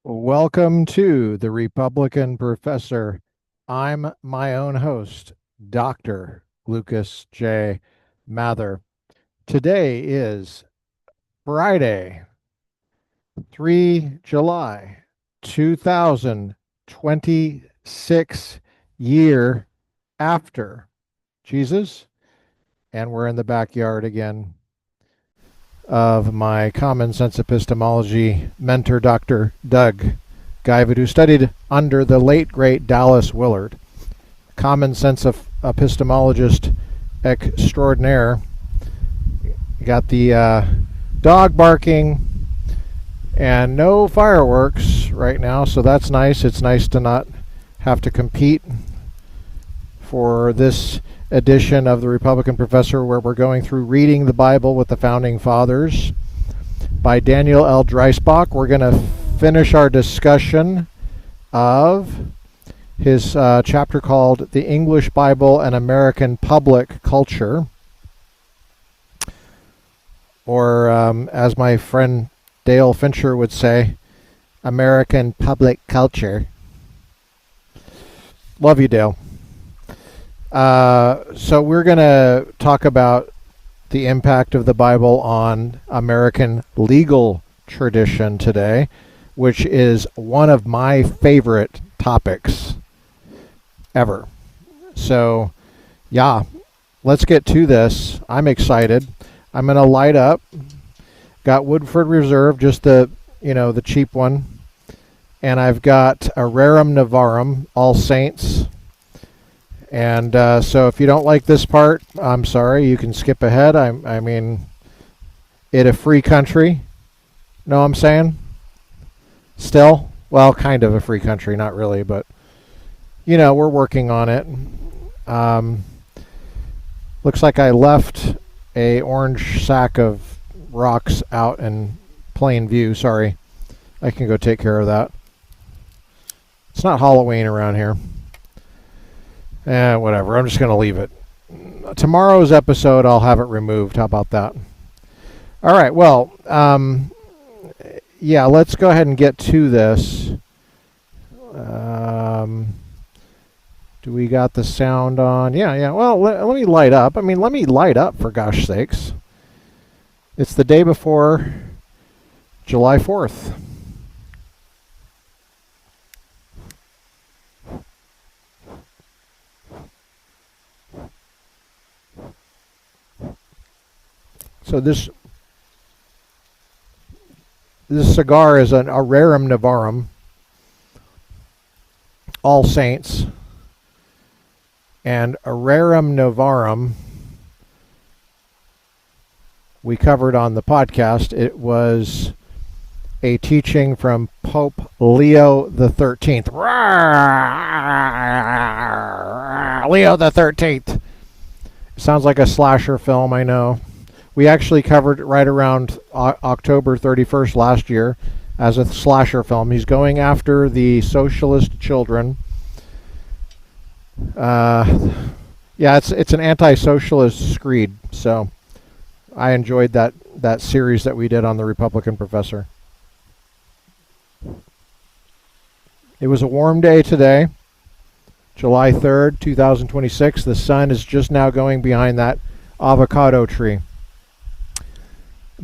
Welcome to the Republican Professor. I'm my own host, Dr. Lucas J. Mather. Today is Friday, 3 July 2026, year after Jesus, and we're in the backyard again of my common sense epistemology mentor, Dr. Doug Guyvid, who studied under the late, great Dallas Willard, common sense of epistemologist extraordinaire. You got the dog barking and no fireworks right now, so that's nice. It's nice to not have to compete for this edition of the Republican Professor, where we're going through Reading the Bible with the Founding Fathers by Daniel L. Dreisbach. We're going to finish our discussion of his chapter called The English Bible and American Public Culture, or as my friend Dale Fincher would say, American Public Culture. Love you, Dale. So we're going to talk about the impact of the Bible on American legal tradition today, which is one of my favorite topics ever. So, yeah, let's get to this. I'm excited. I'm going to light up. Got Woodford Reserve, just the cheap one. And I've got a Rerum Novarum, All Saints. And so if you don't like this part, I'm sorry, you can skip ahead. I mean, it a free country. Know what I'm saying? Still? Well, kind of a free country, not really, but, we're working on it. Looks like I left a orange sack of rocks out in plain view. Sorry. I can go take care of that. It's not Halloween around here. Whatever. I'm just going to leave it. Tomorrow's episode, I'll have it removed. How about that? All right. Well, yeah, let's go ahead and get to this. Do we got the sound on? Yeah. Well, let me light up. Let me light up, for gosh sakes. It's the day before July 4th. So this cigar is a Rerum Novarum, All Saints, and a Rerum Novarum we covered on the podcast. It was a teaching from Pope Leo the 13th. Leo the 13th. Sounds like a slasher film, I know. We actually covered it right around October 31st last year as a slasher film. He's going after the socialist children. Yeah, it's an anti-socialist screed. So I enjoyed that series that we did on the Republican Professor. It was a warm day today, July 3rd, 2026. The sun is just now going behind that avocado tree.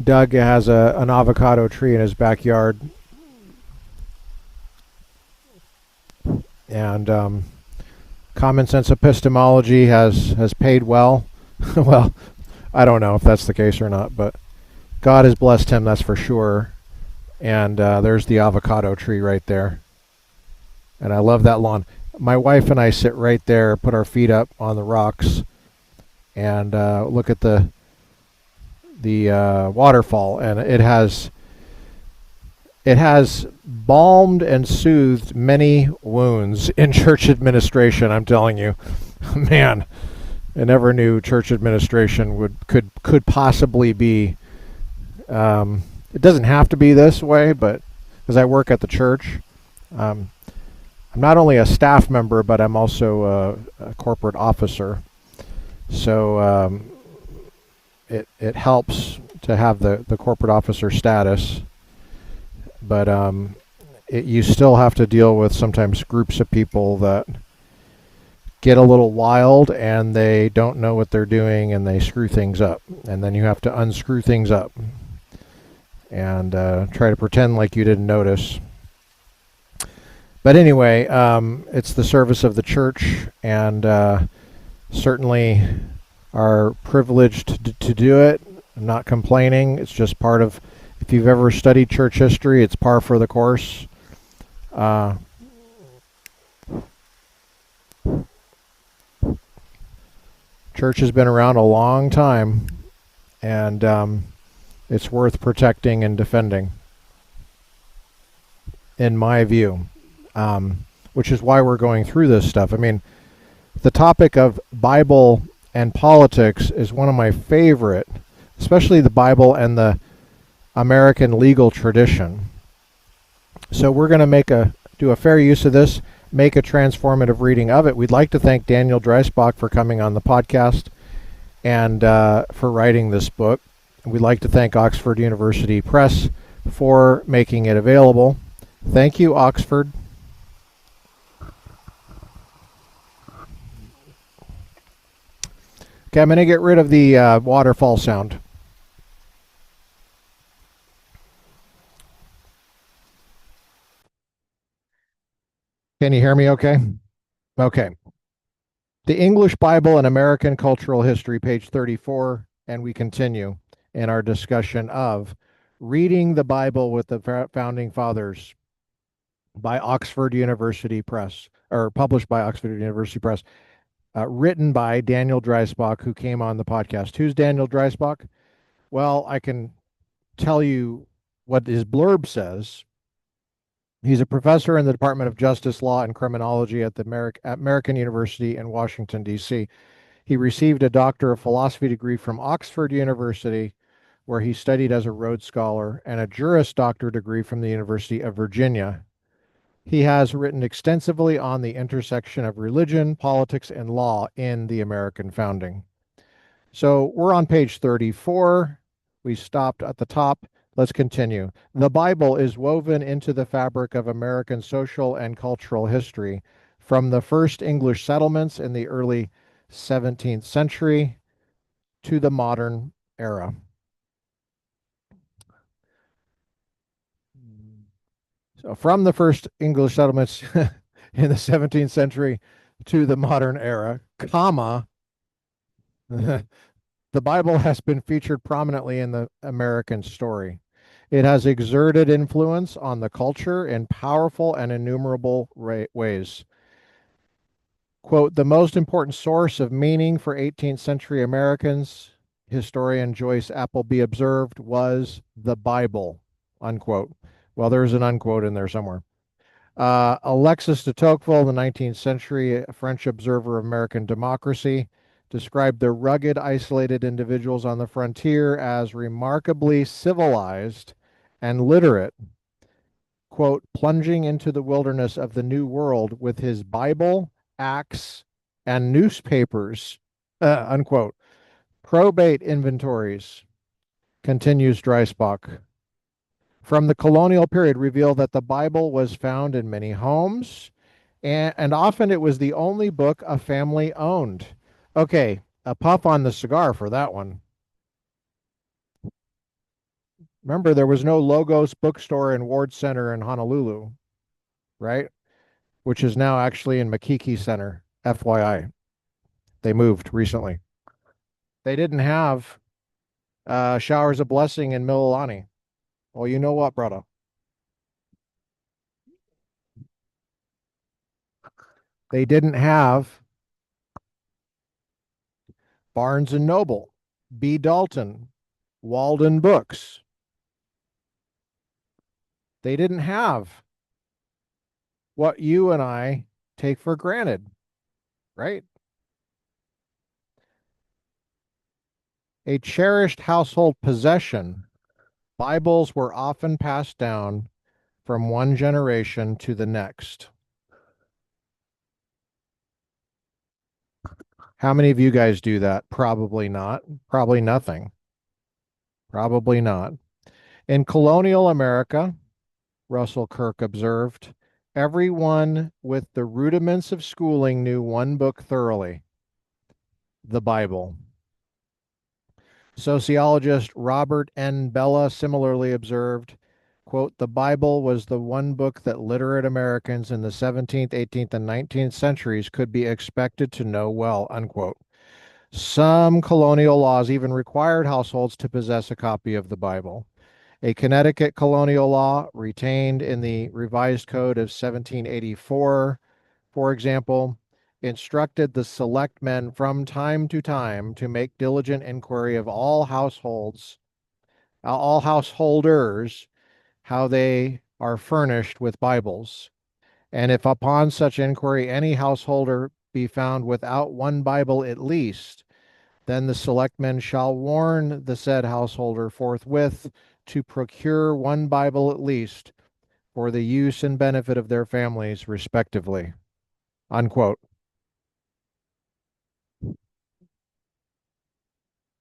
Doug has an avocado tree in his backyard, and common sense epistemology has paid well. Well, I don't know if that's the case or not, but God has blessed him, that's for sure. And there's the avocado tree right there, and I love that lawn. My wife and I sit right there, put our feet up on the rocks, and look at the waterfall, and it has balmed and soothed many wounds in church administration. I'm telling you, man, I never knew church administration could possibly be. It doesn't have to be this way, but because I work at the church, I'm not only a staff member, but I'm also a corporate officer. So it helps to have the corporate officer status, but you still have to deal with sometimes groups of people that get a little wild and they don't know what they're doing and they screw things up. And then you have to unscrew things up and try to pretend like you didn't notice. But anyway, it's the service of the church, and certainly are privileged to do it. I'm not complaining. It's just part of, if you've ever studied church history, it's par for the course. Church has been around a long time, and it's worth protecting and defending, in my view, which is why we're going through this stuff. I mean, the topic of Bible and politics is one of my favorite, especially the Bible and the American legal tradition. So we're going to do a fair use of this, make a transformative reading of it. We'd like to thank Daniel Dreisbach for coming on the podcast and for writing this book. We'd like to thank Oxford University Press for making it available. Thank you, Oxford. Okay, I'm going to get rid of the waterfall sound. Can you hear me okay? Okay. The English Bible and American Cultural History, page 34, and we continue in our discussion of Reading the Bible with the Founding Fathers by Oxford University Press, or published by Oxford University Press, written by Daniel Dreisbach, who came on the podcast. Who's Daniel Dreisbach? Well, I can tell you what his blurb says. He's a professor in the Department of Justice, Law, and Criminology at the American University in Washington, D.C. He received a Doctor of Philosophy degree from Oxford University, where he studied as a Rhodes Scholar, and a Juris Doctor degree from the University of Virginia. He has written extensively on the intersection of religion, politics, and law in the American founding. So we're on page 34. We stopped at the top. Let's continue. The Bible is woven into the fabric of American social and cultural history, from the first English settlements in the early 17th century to the modern era. So from the first English settlements in the 17th century to the modern era, comma, the Bible has been featured prominently in the American story. It has exerted influence on the culture in powerful and innumerable ways. Quote, the most important source of meaning for 18th century Americans, historian Joyce Appleby observed, was the Bible, unquote. Well, there's an unquote in there somewhere. Alexis de Tocqueville, the 19th century French observer of American democracy, described the rugged, isolated individuals on the frontier as remarkably civilized and literate, quote, plunging into the wilderness of the New World with his Bible, axe, and newspapers, unquote. Probate inventories, continues Dreisbach, from the colonial period reveal that the Bible was found in many homes, and often it was the only book a family owned. Okay, a puff on the cigar for that one. Remember, there was no Logos bookstore in Ward Center in Honolulu, right? Which is now actually in Makiki Center, FYI. They moved recently. They didn't have Showers of Blessing in Mililani. Well, you know what, brother? They didn't have Barnes and Noble, B. Dalton, Walden Books. They didn't have what you and I take for granted, right? A cherished household possession, Bibles were often passed down from one generation to the next. How many of you guys do that? Probably not. Probably nothing. Probably not. In colonial America, Russell Kirk observed, everyone with the rudiments of schooling knew one book thoroughly, the Bible. Sociologist Robert N. Bella similarly observed, quote, the Bible was the one book that literate Americans in the 17th, 18th, and 19th centuries could be expected to know well, unquote. Some colonial laws even required households to possess a copy of the Bible. A Connecticut colonial law retained in the Revised Code of 1784, for example, instructed the selectmen from time to time to make diligent inquiry of all householders, how they are furnished with Bibles. And if upon such inquiry any householder be found without one Bible at least, then the selectmen shall warn the said householder forthwith to procure one Bible at least for the use and benefit of their families, respectively. Unquote.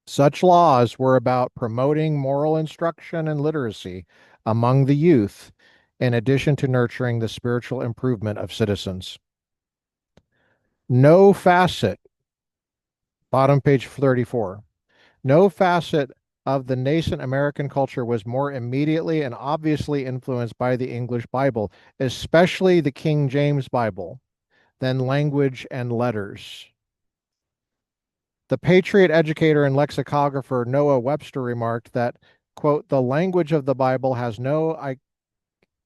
Such laws were about promoting moral instruction and literacy among the youth, in addition to nurturing the spiritual improvement of citizens. No facet, bottom page 34, no facet of the nascent American culture was more immediately and obviously influenced by the English Bible, especially the King James Bible, than language and letters. The patriot educator and lexicographer Noah Webster remarked that, quote, the language of the Bible has no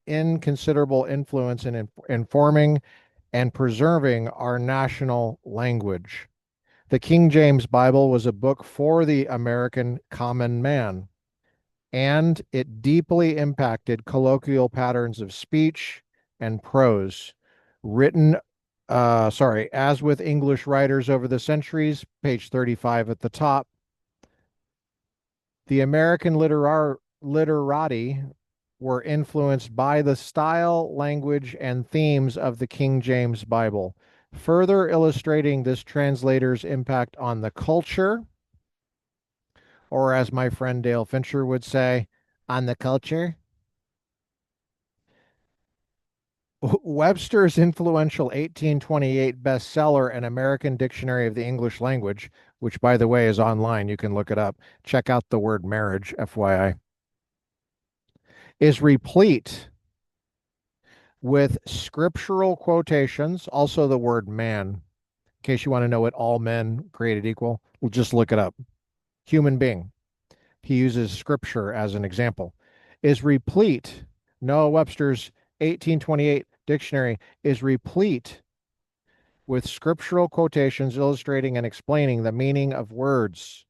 inconsiderable influence in informing and preserving our national language. The King James Bible was a book for the American common man, and it deeply impacted colloquial patterns of speech and prose, written as with English writers over the centuries, page 35 at the top, the American literati were influenced by the style, language, and themes of the King James Bible, further illustrating this translator's impact on the culture, or as my friend Dale Fincher would say, on the culture. Webster's influential 1828 bestseller, An American Dictionary of the English Language, which, by the way, is online. You can look it up. Check out the word marriage, FYI, is replete with scriptural quotations, also the word man. In case you want to know what all men created equal, we'll just look it up. Human being. He uses scripture as an example. Is replete. Noah Webster's 1828 dictionary is replete with scriptural quotations illustrating and explaining the meanings of words.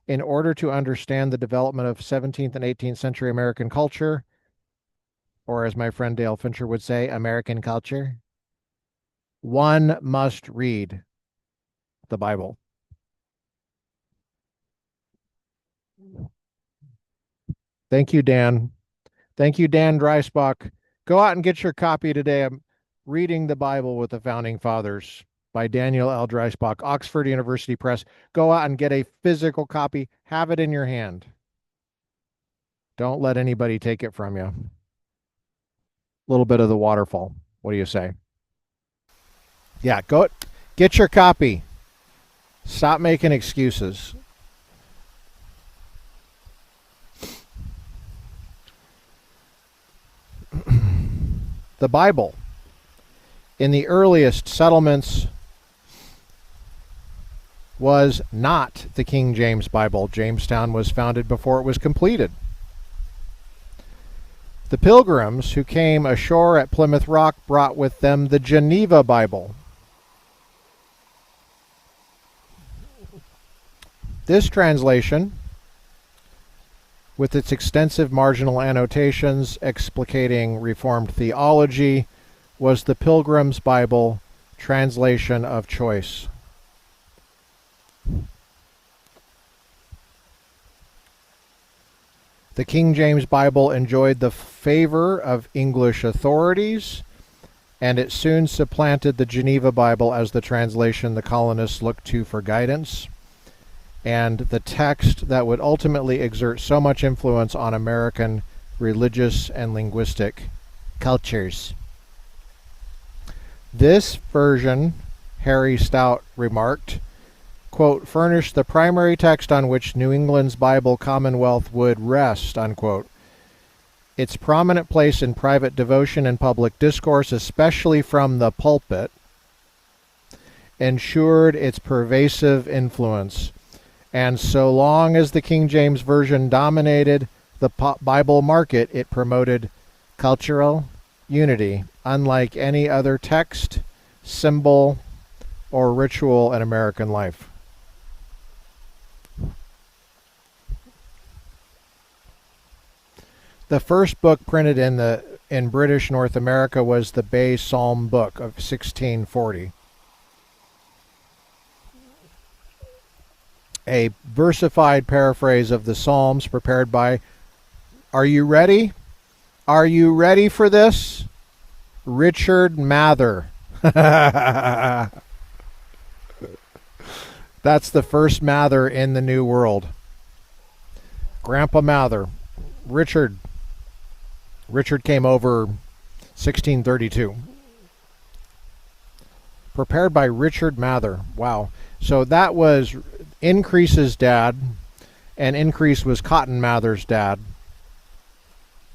In order to understand the development of 17th and 18th century American culture, or as my friend Dale Fincher would say, American culture, one must read the Bible. Thank you, Dan. Thank you, Dan Dreisbach. Go out and get your copy today. I'm reading the Bible with the Founding Fathers by Daniel L. Dreisbach, Oxford University Press. Go out and get a physical copy. Have it in your hand. Don't let anybody take it from you. A little bit of the waterfall. What do you say? Yeah, go get your copy. Stop making excuses. The Bible, in the earliest settlements, was not the King James Bible. Jamestown was founded before it was completed. The Pilgrims who came ashore at Plymouth Rock brought with them the Geneva Bible. This translation, with its extensive marginal annotations explicating Reformed theology, was the Pilgrim's Bible translation of choice. The King James Bible enjoyed the favor of English authorities, and it soon supplanted the Geneva Bible as the translation the colonists looked to for guidance, and the text that would ultimately exert so much influence on American religious, and linguistic cultures. This version, Harry Stout remarked, quote, furnished the primary text on which New England's Bible Commonwealth would rest, unquote. Its prominent place in private devotion and public discourse, especially from the pulpit, ensured its pervasive influence. And so long as the King James Version dominated the Bible market, it promoted cultural unity, unlike any other text, symbol, or ritual in American life. The first book printed in British North America was the Bay Psalm Book of 1640. A versified paraphrase of the Psalms prepared by, are you ready? Are you ready for this? Richard Mather. That's the first Mather in the New World. Grandpa Mather. Richard came over 1632. Prepared by Richard Mather. Wow. So that was Increase's dad, and Increase was Cotton Mather's dad.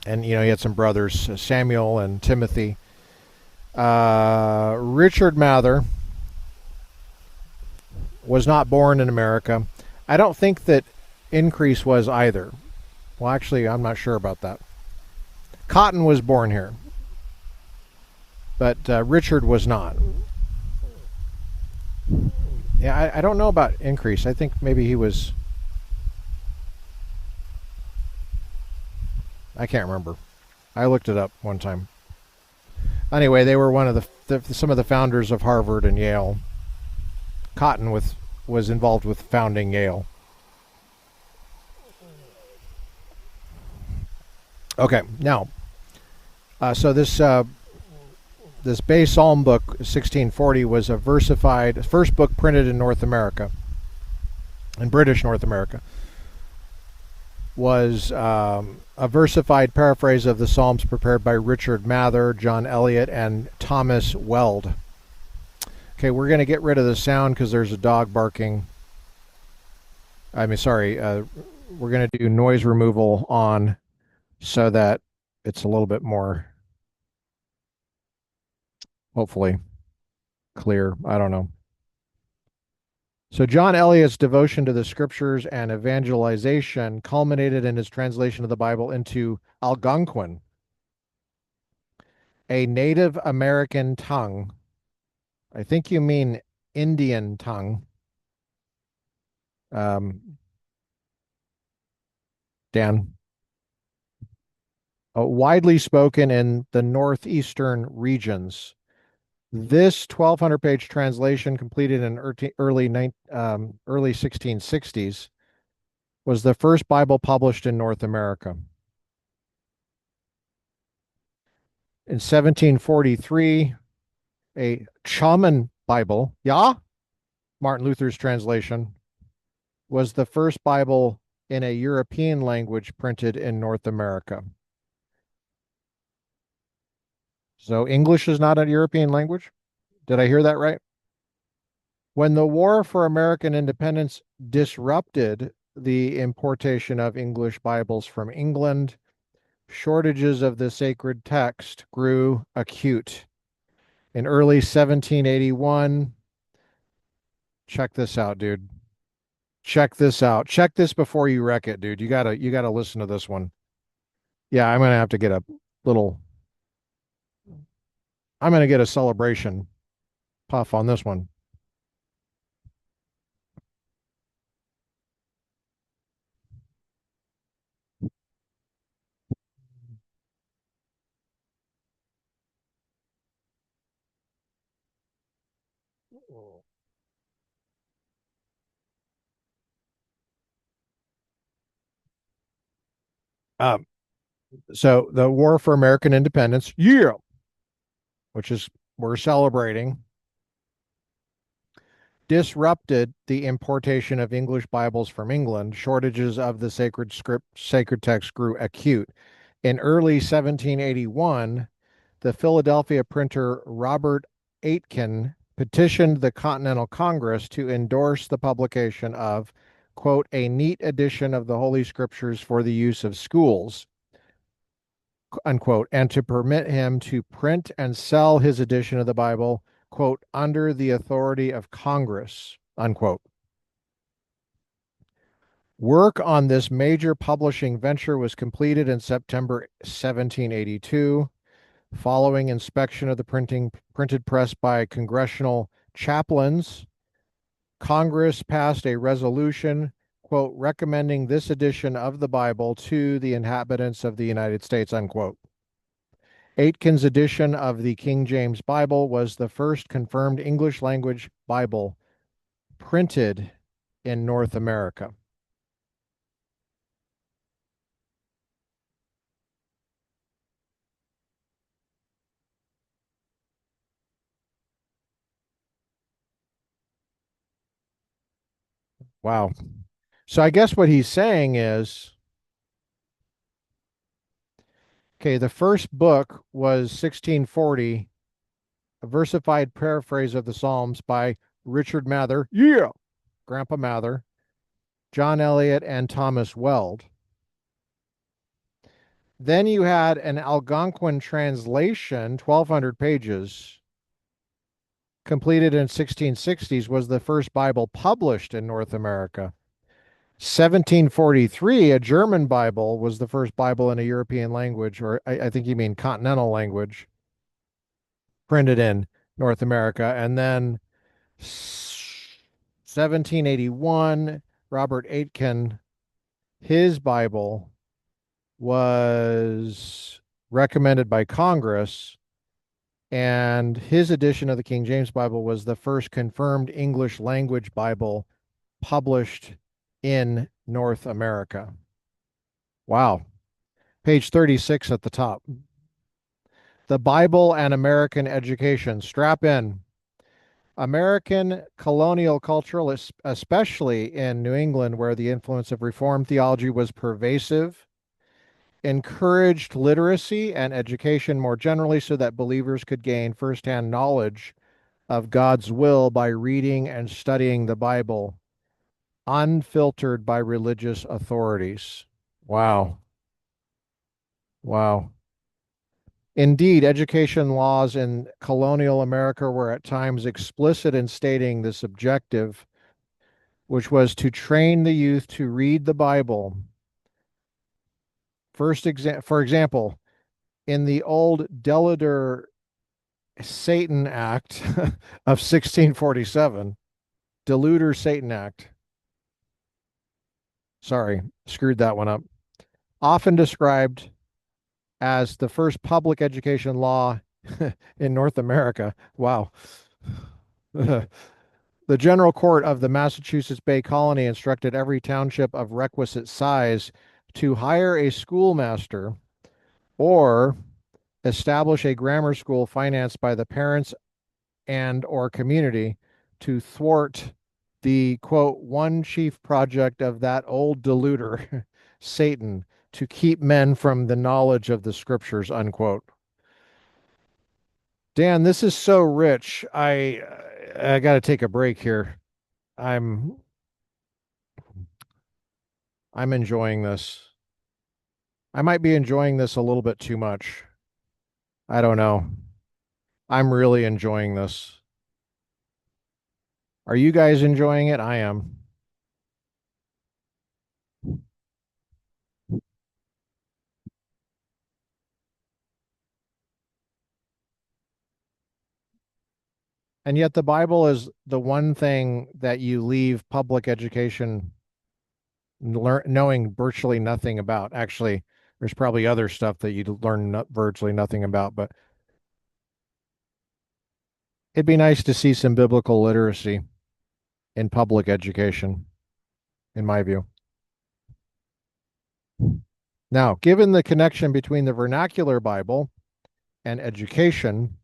And, he had some brothers, Samuel and Timothy. Richard Mather was not born in America. I don't think that Increase was either. Well, actually, I'm not sure about that. Cotton was born here, but Richard was not. Yeah, I don't know about Increase. I think maybe he was... I can't remember. I looked it up one time. Anyway, they were one of some of the founders of Harvard and Yale. Cotton was involved with founding Yale. Okay, now, so this Bay Psalm book, 1640, was a versified, first book printed in North America, in British North America, was a versified paraphrase of the Psalms prepared by Richard Mather, John Eliot, and Thomas Weld. Okay, we're going to get rid of the sound because there's a dog barking. We're going to do noise removal on so that it's a little bit more, hopefully, clear. I don't know. So John Eliot's devotion to the scriptures and evangelization culminated in his translation of the Bible into Algonquin, a Native American tongue. I think you mean Indian tongue. Dan. Widely spoken in the northeastern regions. This 1,200-page translation, completed in early 1660s, was the first Bible published in North America. In 1743, a Chaman Bible, Martin Luther's translation, was the first Bible in a European language printed in North America. So English is not a European language? Did I hear that right? When the War for American Independence disrupted the importation of English Bibles from England, shortages of the sacred text grew acute. In early 1781, check this out, dude. Check this out. Check this before you wreck it, dude. You gotta listen to this one. Yeah, I'm gonna have to get a little... I'm going to get a celebration puff on this one. So the War for American Independence, which is we're celebrating, disrupted the importation of English Bibles from England. Shortages of the sacred text grew acute. In early 1781, the Philadelphia printer Robert Aitken petitioned the Continental Congress to endorse the publication of, quote, a neat edition of the Holy Scriptures for the use of schools, unquote, and to permit him to print and sell his edition of the Bible, quote, under the authority of Congress, unquote. Work on this major publishing venture was completed in September 1782. Following inspection of the printed press by congressional chaplains, Congress passed a resolution, quote, recommending this edition of the Bible to the inhabitants of the United States, unquote. Aitken's edition of the King James Bible was the first confirmed English language Bible printed in North America. Wow. So I guess what he's saying is, okay, the first book was 1640, a versified paraphrase of the Psalms by Richard Mather, yeah, Grandpa Mather, John Eliot, and Thomas Weld. Then you had an Algonquin translation, 1,200 pages, completed in 1660s, was the first Bible published in North America. 1743, a German Bible was the first Bible in a European language, or I think you mean continental language, printed in North America. And then 1781, Robert Aitken, his Bible was recommended by Congress, and his edition of the King James Bible was the first confirmed English language Bible published in North America. Wow. Page 36 at the top. The Bible and American Education. Strap in. American colonial culture, especially in New England, where the influence of Reformed theology was pervasive, encouraged literacy and education more generally so that believers could gain firsthand knowledge of God's will by reading and studying the Bible, unfiltered by religious authorities. Wow. Wow. Indeed, education laws in colonial America were at times explicit in stating this objective, which was to train the youth to read the Bible. For example, in the old Delaware Satan Act of 1647, Deluder Satan Act, sorry, screwed that one up, often described as the first public education law in North America. Wow. The General Court of the Massachusetts Bay Colony instructed every township of requisite size to hire a schoolmaster or establish a grammar school financed by the parents and or community to thwart the, quote, one chief project of that old deluder, Satan, to keep men from the knowledge of the scriptures, unquote. Dan, this is so rich. I got to take a break here. I'm I'm enjoying this. I might be enjoying this a little bit too much. I don't know. I'm really enjoying this. Are you guys enjoying it? I am. And yet the Bible is the one thing that you leave public education knowing virtually nothing about. Actually, there's probably other stuff that you learn virtually nothing about, but it'd be nice to see some biblical literacy in public education, in my view. Now, given the connection between the vernacular Bible and education,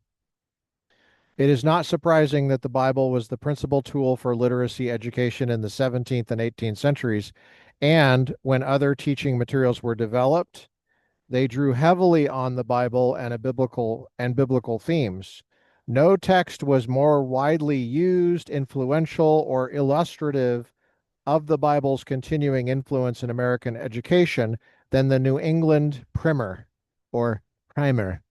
it is not surprising that the Bible was the principal tool for literacy education in the 17th and 18th centuries. And when other teaching materials were developed, They drew heavily on the Bible and biblical themes. No text was more widely used, influential, or illustrative of the Bible's continuing influence in American education than the New England Primer or Primer.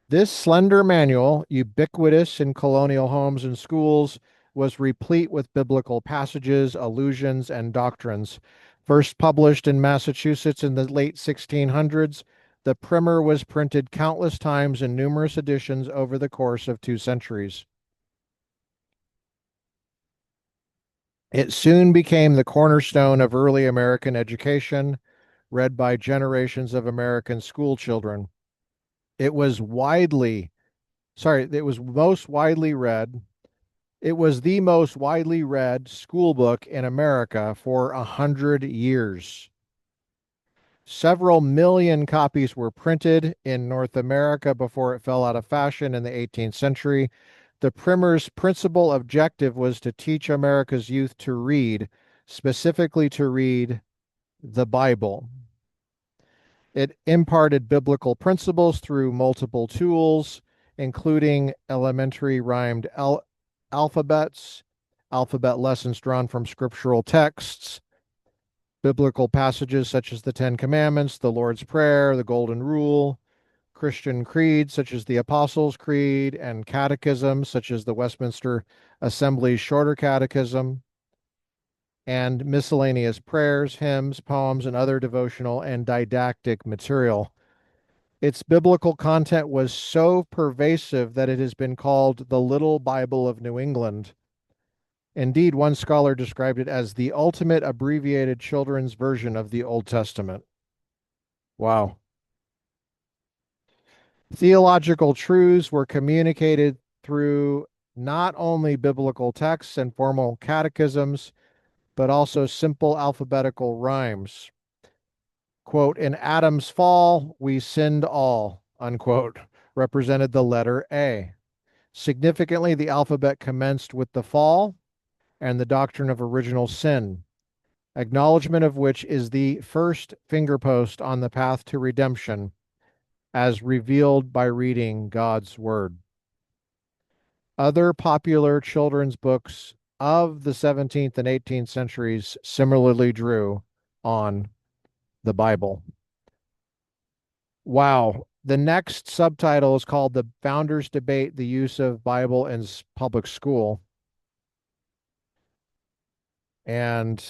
This slender manual, ubiquitous in colonial homes and schools, was replete with biblical passages, allusions, and doctrines. First published in Massachusetts in the late 1600s, the primer was printed countless times in numerous editions over the course of 2 centuries. It soon became the cornerstone of early American education, read by generations of American school children. It was most widely read. It was the most widely read school book in America for 100 years. Several million copies were printed in North America before it fell out of fashion in the 18th century. The primer's principal objective was to teach America's youth to read, specifically to read the Bible. It imparted biblical principles through multiple tools, including elementary rhymed alphabets, alphabet lessons drawn from scriptural texts, biblical passages such as the Ten Commandments, the Lord's Prayer, the Golden Rule, Christian creeds such as the Apostles' Creed, and catechisms such as the Westminster Assembly's Shorter Catechism, and miscellaneous prayers, hymns, poems, and other devotional and didactic material. Its biblical content was so pervasive that it has been called the Little Bible of New England. Indeed, one scholar described it as the ultimate abbreviated children's version of the Old Testament. Wow. Theological truths were communicated through not only biblical texts and formal catechisms, but also simple alphabetical rhymes. Quote, in Adam's fall, we sinned all, unquote, represented the letter A. Significantly, the alphabet commenced with the fall and the doctrine of original sin, acknowledgement of which is the first fingerpost on the path to redemption, as revealed by reading God's Word. Other popular children's books of the 17th and 18th centuries similarly drew on the Bible. Wow. The next subtitle is called The Founders Debate the Use of Bible in Public School. And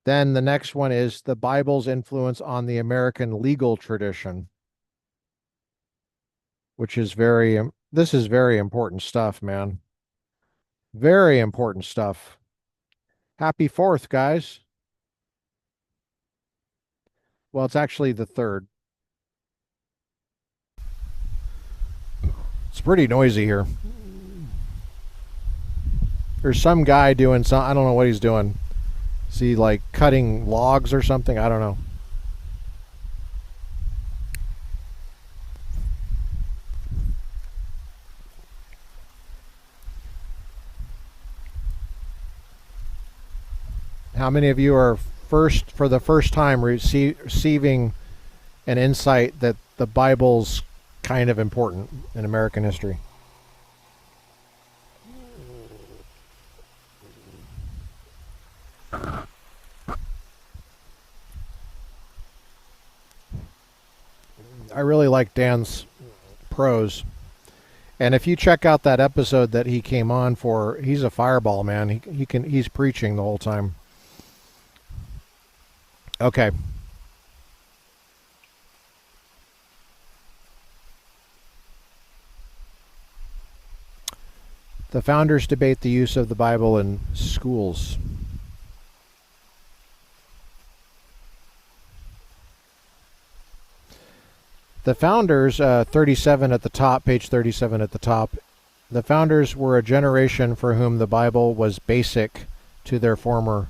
then the next one is The Bible's Influence on the American Legal Tradition, which is this is very important stuff, man. Very important stuff. Happy 4th, guys. Well, it's actually the 3rd. It's pretty noisy here. There's some guy doing I don't know what he's doing. Is he like cutting logs or something? I don't know. How many of you are for the first time receiving an insight that the Bible's kind of important in American history? I really like Dan's prose. And if you check out that episode that he came on for, he's a fireball, man. He's preaching the whole time. Okay. The founders debate the use of the Bible in schools. The founders, 37 at the top, page 37 at the top, the founders were a generation for whom the Bible was basic to their formal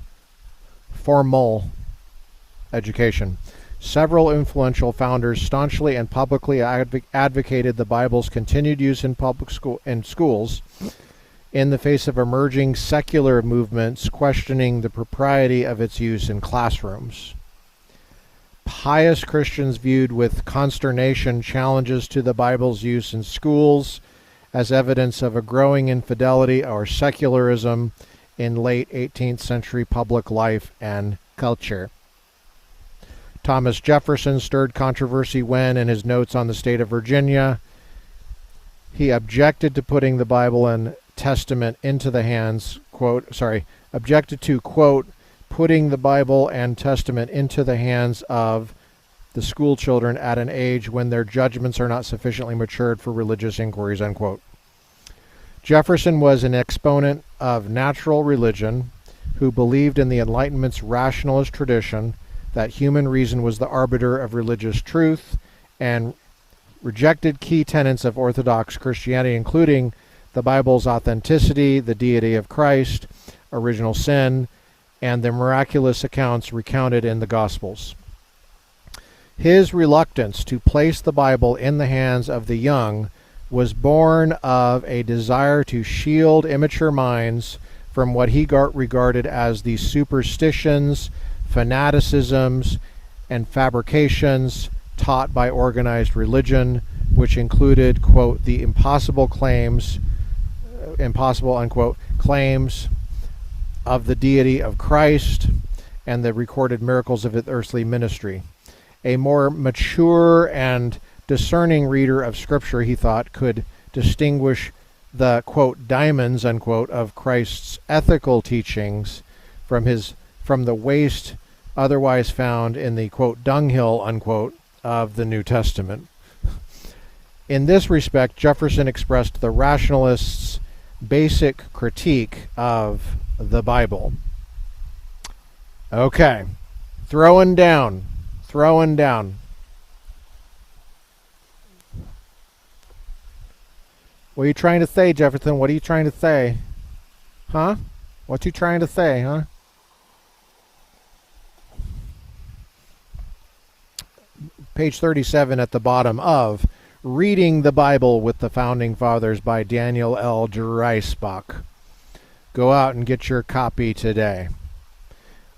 education. Several influential founders staunchly and publicly advocated the Bible's continued use in schools. in the face of emerging secular movements questioning the propriety of its use in classrooms. Pious Christians viewed with consternation challenges to the Bible's use in schools as evidence of a growing infidelity or secularism in late 18th century public life and culture. Thomas Jefferson stirred controversy when, in his notes on the state of Virginia, he objected to putting the Bible and Testament into the hands, objected to, quote, putting the Bible and Testament into the hands of the school children at an age when their judgments are not sufficiently matured for religious inquiries, unquote. Jefferson was an exponent of natural religion who believed in the Enlightenment's rationalist tradition that human reason was the arbiter of religious truth and rejected key tenets of Orthodox Christianity, including the Bible's authenticity, the deity of Christ, original sin, and the miraculous accounts recounted in the Gospels. His reluctance to place the Bible in the hands of the young was born of a desire to shield immature minds from what he regarded as the superstitions, fanaticisms, and fabrications taught by organized religion, which included, quote, the impossible, unquote, claims of the deity of Christ and the recorded miracles of his earthly ministry. A more mature and discerning reader of Scripture, he thought, could distinguish the, quote, diamonds, unquote, of Christ's ethical teachings from the waste otherwise found in the, quote, dunghill, unquote, of the New Testament. In this respect, Jefferson expressed the rationalists' basic critique of the Bible. Okay, throwing down. What are you trying to say, Jefferson? What are you trying to say? Huh? What you trying to say, huh? Page 37 at the bottom of Reading the Bible with the Founding Fathers by Daniel L. Dreisbach. Go out and get your copy today.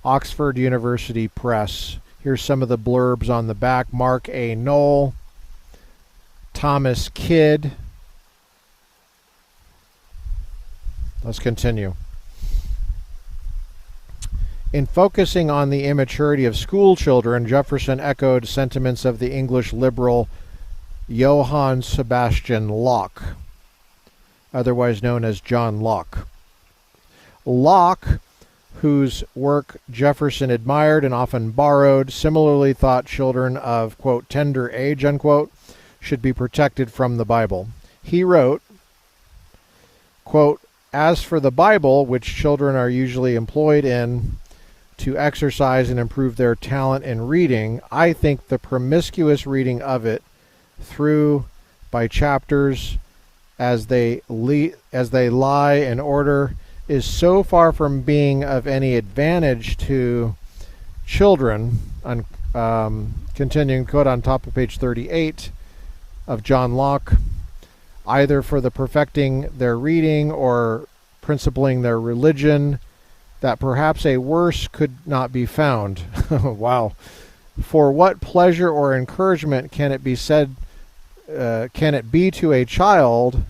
Oxford University Press. Here's some of the blurbs on the back. Mark A. Knoll, Thomas Kidd. Let's continue. In focusing on the immaturity of school children, Jefferson echoed sentiments of the English liberal Johann Sebastian Locke, otherwise known as John Locke. Locke, whose work Jefferson admired and often borrowed, similarly thought children of, quote, tender age, unquote, should be protected from the Bible. He wrote, quote, as for the Bible, which children are usually employed in to exercise and improve their talent in reading, I think the promiscuous reading of it through by chapters as they lie in order is so far from being of any advantage to children. Continuing quote on top of page 38 of John Locke, either for the perfecting their reading or principling their religion, that perhaps a worse could not be found. Wow. For what pleasure or encouragement can it be to a child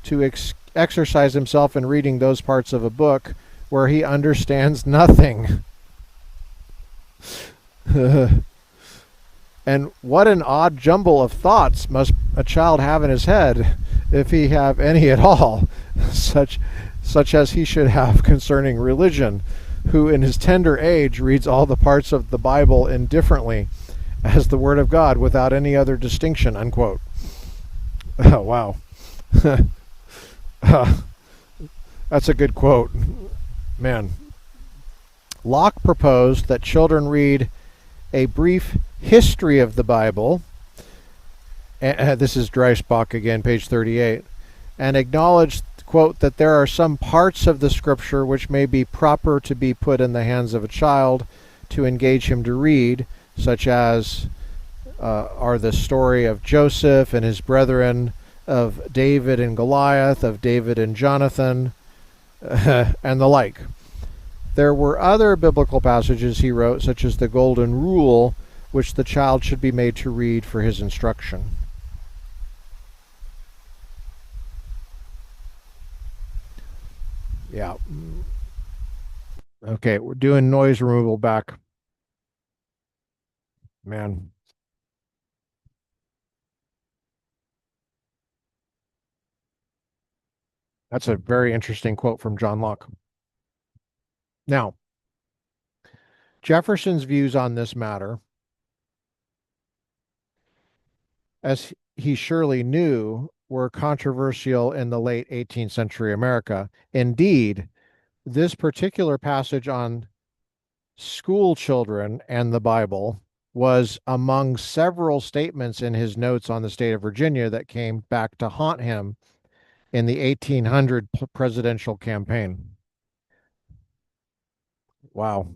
to exercise himself in reading those parts of a book where he understands nothing? And what an odd jumble of thoughts must a child have in his head, if he have any at all, such as he should have concerning religion, who in his tender age reads all the parts of the Bible indifferently as the Word of God without any other distinction, unquote. Oh, wow. That's a good quote. Man. Locke proposed that children read a brief history of the Bible. This is Dreisbach again, page 38. And acknowledged, quote, that there are some parts of the Scripture which may be proper to be put in the hands of a child to engage him to read, such as are the story of Joseph and his brethren, of David and Goliath, of David and Jonathan, and the like. There were other biblical passages he wrote, such as the Golden Rule, which the child should be made to read for his instruction. Yeah. Okay, we're doing noise removal back. Man, that's a very interesting quote from John Locke. Now, Jefferson's views on this matter, as he surely knew, were controversial in the late 18th century America. Indeed, this particular passage on school children and the Bible was among several statements in his notes on the state of Virginia that came back to haunt him in the 1800 presidential campaign. Wow.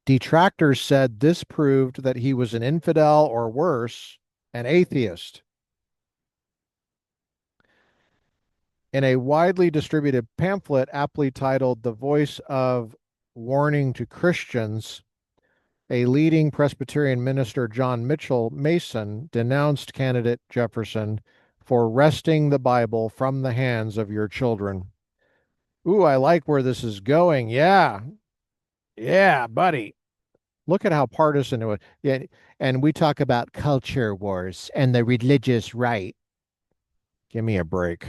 Detractors said this proved that he was an infidel or worse, an atheist. In a widely distributed pamphlet aptly titled The Voice of Warning to Christians, a leading Presbyterian minister, John Mitchell Mason, denounced candidate Jefferson for wresting the Bible from the hands of your children. Ooh, I like where this is going. Yeah. Yeah, buddy. Look at how partisan it was. Yeah, and we talk about culture wars and the religious right. Give me a break.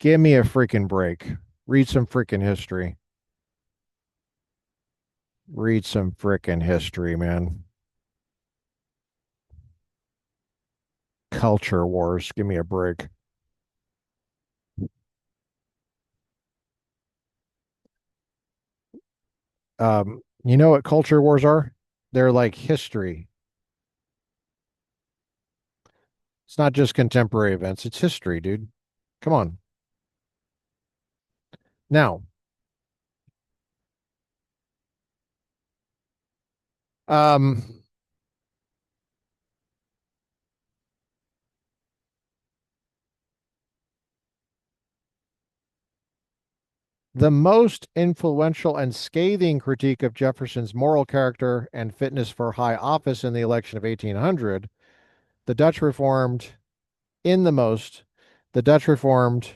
Give me a freaking break. Read some freaking history. Read some freaking history, man. Culture wars. Give me a break. You know what culture wars are? They're like history. It's not just contemporary events, it's history, dude. Come on. Now, um, the most influential and scathing critique of Jefferson's moral character and fitness for high office in the election of 1800, the Dutch Reformed, in the most, the Dutch Reformed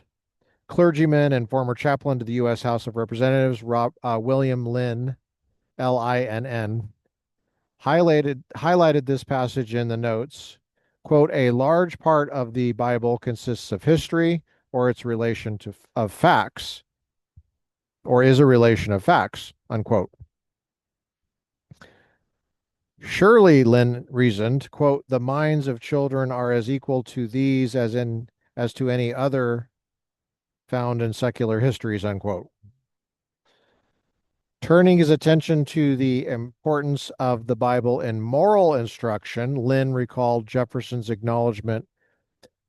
clergyman and former chaplain to the U.S. House of Representatives, William Lynn, Linn, highlighted this passage in the notes. Quote, a large part of the Bible consists of history or its relation to of facts, or is a relation of facts, unquote. Surely, Lynn reasoned, quote, the minds of children are as equal to these as to any other found in secular histories, unquote. Turning his attention to the importance of the Bible in moral instruction, Lynn recalled Jefferson's acknowledgement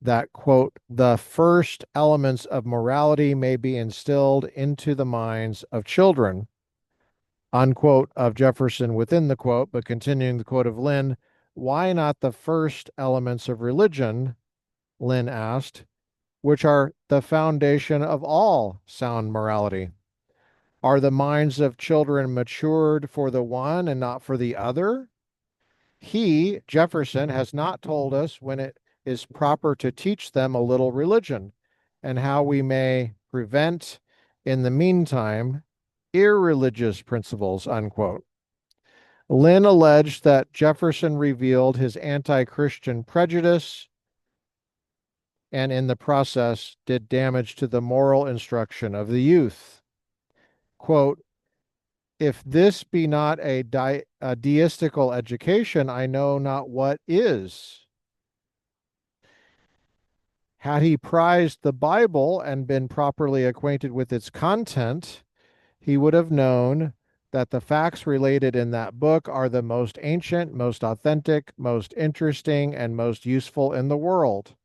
that, quote, the first elements of morality may be instilled into the minds of children, unquote, of Jefferson within the quote, but continuing the quote of Lynn, why not the first elements of religion, Lynn asked, which are the foundation of all sound morality? Are the minds of children matured for the one and not for the other? He, Jefferson, has not told us when it is proper to teach them a little religion and how we may prevent, in the meantime, irreligious principles, unquote. Lynn alleged that Jefferson revealed his anti-Christian prejudice and in the process did damage to the moral instruction of the youth. Quote, if this be not a deistical education, I know not what is. Had he prized the Bible and been properly acquainted with its content, he would have known that the facts related in that book are the most ancient, most authentic, most interesting, and most useful in the world.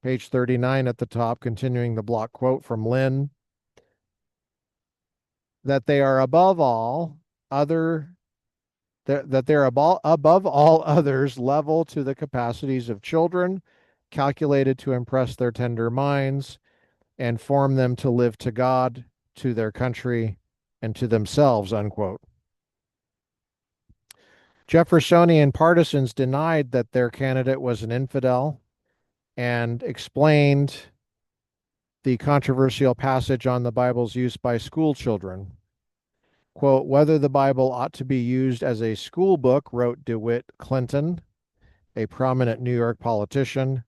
Page 39 at the top, continuing the block quote from Lynn, that they are above all other that they're above all others level to the capacities of children calculated to impress their tender minds and form them to live to God, to their country, and to themselves, unquote. Jeffersonian partisans denied that their candidate was an infidel and explained the controversial passage on the Bible's use by school children. Quote, whether the Bible ought to be used as a school book, wrote DeWitt Clinton, a prominent New York politician,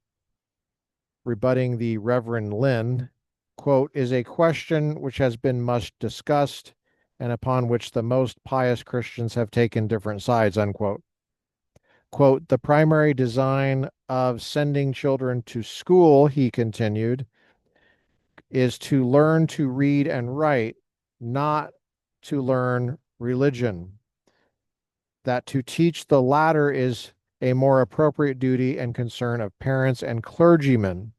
rebutting the Reverend Lynn, quote, is a question which has been much discussed and upon which the most pious Christians have taken different sides, unquote. Quote, the primary design of sending children to school, he continued, is to learn to read and write, not to learn religion. That to teach the latter is a more appropriate duty and concern of parents and clergymen.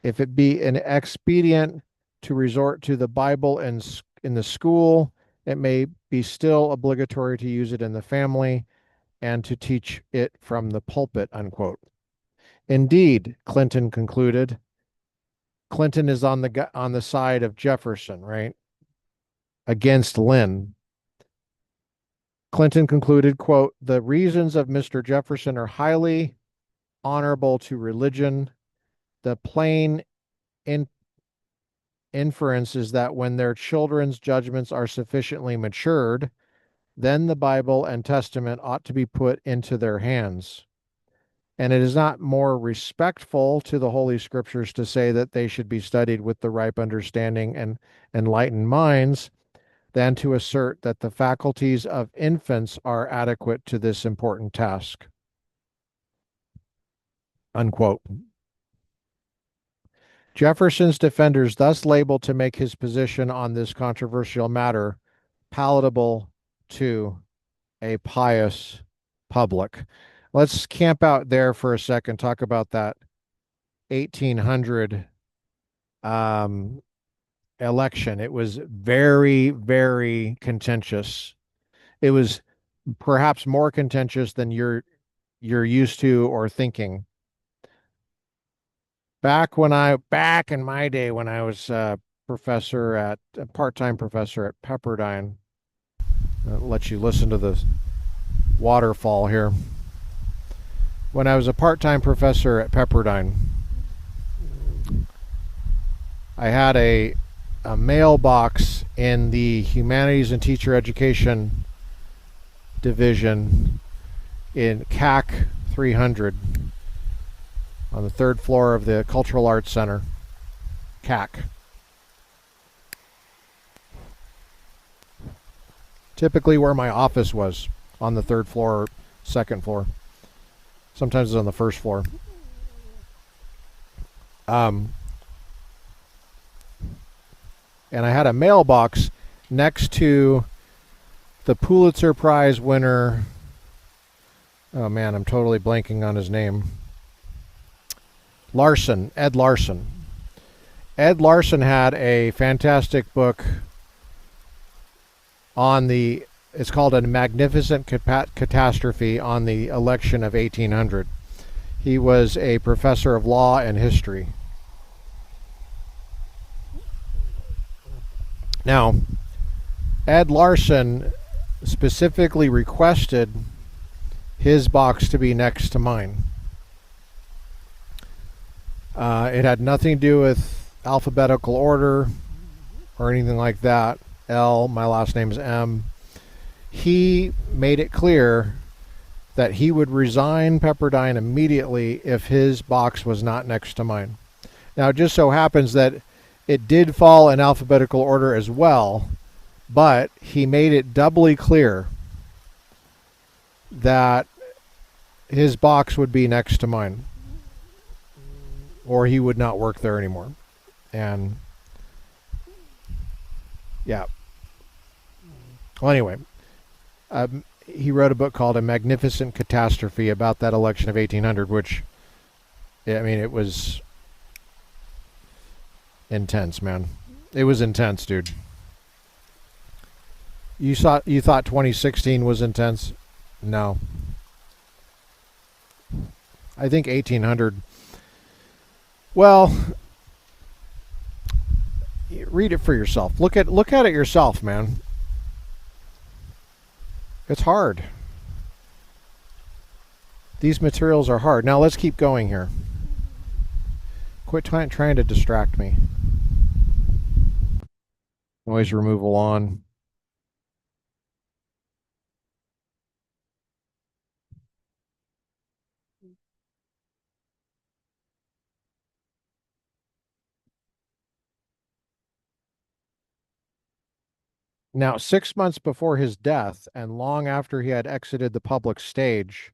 If it be an expedient to resort to the Bible in the school, it may be still obligatory to use it in the family and to teach it from the pulpit, unquote. Indeed, Clinton concluded, Clinton is on the side of Jefferson, right? Against Lynn. Clinton concluded, quote, the reasons of Mr. Jefferson are highly honorable to religion. The plain inference is that when their children's judgments are sufficiently matured, then the Bible and Testament ought to be put into their hands. And it is not more respectful to the Holy Scriptures to say that they should be studied with the ripe understanding and enlightened minds than to assert that the faculties of infants are adequate to this important task. Unquote. Jefferson's defenders thus labeled to make his position on this controversial matter palatable to a pious public. Let's camp out there for a second, talk about that 1800 election. It was very, very contentious. It was perhaps more contentious than you're used to or thinking. Back in my day when I was a part-time professor at Pepperdine, I'll let you listen to the waterfall here. When I was a part-time professor at Pepperdine, I had a mailbox in the Humanities and Teacher Education division in CAC 300 on the third floor of the Cultural Arts Center, CAC. Typically where my office was, on the third floor or second floor. Sometimes it's on the first floor. And I had a mailbox next to the Pulitzer Prize winner. Oh man, I'm totally blanking on his name. Ed Larson. Ed Larson had a fantastic book it's called A Magnificent Catastrophe on the election of 1800. He was a professor of law and history. Now, Ed Larson specifically requested his box to be next to mine. It had nothing to do with alphabetical order or anything like that. L, my last name is M. He made it clear that he would resign Pepperdine immediately if his box was not next to mine. Now, it just so happens that it did fall in alphabetical order as well, but he made it doubly clear that his box would be next to mine, or he would not work there anymore. And yeah. Well, anyway, he wrote a book called A Magnificent Catastrophe about that election of 1800, which, I mean, it was intense, man. It was intense, dude. You thought 2016 was intense? No. I think 1800 Well, read it for yourself. Look at it yourself, man. It's hard. These materials are hard. Now let's keep going here. Quit trying to distract me. Noise removal on. Now, 6 months before his death and long after he had exited the public stage,